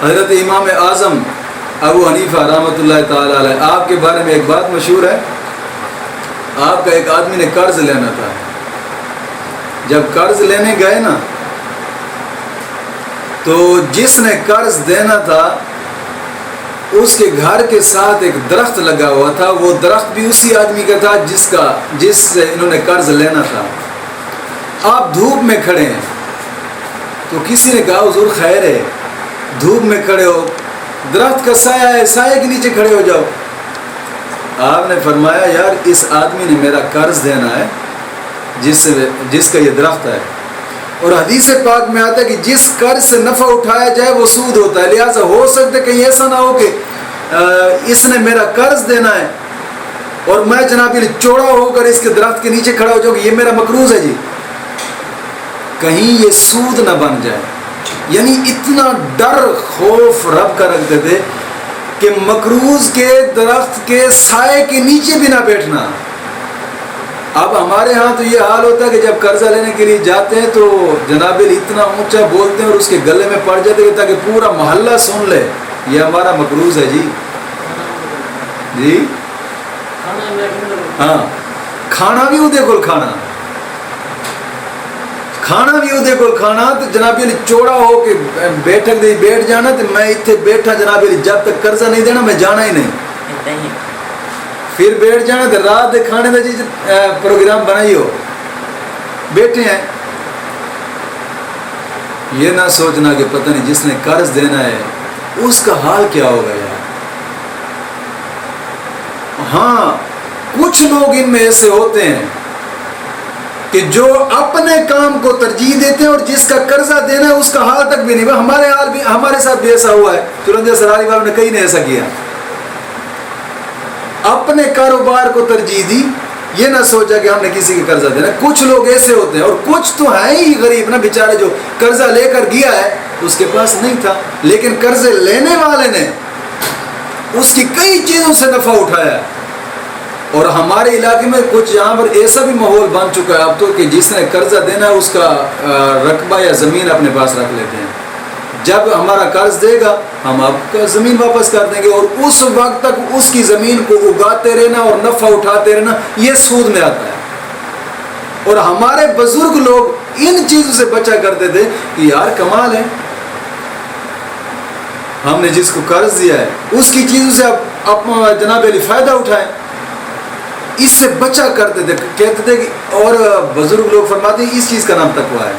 حضرت امام اعظم ابو حنیفہ رحمۃ اللہ تعالی علیہ، آپ کے بارے میں ایک بات مشہور ہے، آپ کا ایک آدمی نے قرض لینا تھا، جب قرض لینے گئے نا تو جس نے قرض دینا تھا اس کے گھر کے ساتھ ایک درخت لگا ہوا تھا، وہ درخت بھی اسی آدمی کا تھا جس سے انہوں نے قرض لینا تھا۔ آپ دھوپ میں کھڑے ہیں تو کسی نے کہا حضور خیر ہے، دھوپ میں کھڑے ہو، درخت کا سایہ ہے، سایہ کے نیچے کھڑے ہو جاؤ۔ آپ نے فرمایا یار اس آدمی نے میرا قرض دینا ہے جس کا یہ درخت ہے، اور حدیث پاک میں آتا ہے کہ جس قرض سے نفع اٹھایا جائے وہ سود ہوتا ہے، لہٰذا ہو سکتا ہے کہیں ایسا نہ ہو کہ اس نے میرا قرض دینا ہے اور میں جناب چوڑا ہو کر اس کے درخت کے نیچے کھڑا ہو جاؤں کہ یہ میرا مقروض ہے جی، کہیں یہ سود نہ بن جائے۔ یعنی اتنا ڈر خوف رب کا رکھتے تھے کہ مقروض کے درخت کے سائے کے نیچے بھی نہ بیٹھنا۔ اب ہمارے ہاں تو یہ حال ہوتا ہے کہ جب قرضہ لینے کے لیے جاتے ہیں تو جناب اتنا اونچا بولتے ہیں اور اس کے گلے میں پڑ جاتے ہیں تاکہ پورا محلہ سن لے یہ ہمارا مقروض ہے جی۔ جی ہاں، کھانا بھی ادے کول کھانا تو جناب چوڑا ہو کے بیٹھک دے بیٹھ جانا، تو میں اتنے بیٹھا جناب جب تک قرضہ نہیں دینا میں جانا ہی نہیں، پھر بیٹھ جانا تو رات دے کھانے کا جی پروگرام بنائی ہو، بیٹھے ہیں۔ یہ نہ سوچنا کہ پتہ نہیں جس نے قرض دینا ہے اس کا حال کیا ہوگا یار۔ ہاں کچھ لوگ ان میں ایسے ہوتے ہیں کہ جو اپنے کام کو ترجیح دیتے ہیں اور جس کا قرضہ دینا ہے اس کا حال تک بھی نہیں۔ ہمارے ساتھ بھی ایسا ہوا ہے، چرنجہ سراری والوں نے کئی نے ایسا کیا، اپنے کاروبار کو ترجیح دی، یہ نہ سوچا کہ ہم نے کسی کا قرضہ دینا۔ کچھ لوگ ایسے ہوتے ہیں، اور کچھ تو ہیں ہی غریب نا بیچارے جو قرضہ لے کر گیا ہے اس کے پاس نہیں تھا، لیکن قرضے لینے والے نے اس کی کئی چیزوں سے نفع اٹھایا ہے۔ اور ہمارے علاقے میں کچھ یہاں پر ایسا بھی ماحول بن چکا ہے اب تو کہ جس نے قرضہ دینا ہے اس کا رقبہ یا زمین اپنے پاس رکھ لیتے ہیں، جب ہمارا قرض دے گا ہم آپ کا زمین واپس کر دیں گے، اور اس وقت تک اس کی زمین کو اگاتے رہنا اور نفع اٹھاتے رہنا، یہ سود میں آتا ہے۔ اور ہمارے بزرگ لوگ ان چیزوں سے بچا کرتے تھے کہ یار کمال ہے، ہم نے جس کو قرض دیا ہے اس کی چیزوں سے آپ جناب علی فائدہ اٹھائیں، اس سے بچا کرتے تھے، کہتے تھے کہ اور بزرگ لوگ فرماتے ہیں اس چیز کا نام تقویٰ ہے۔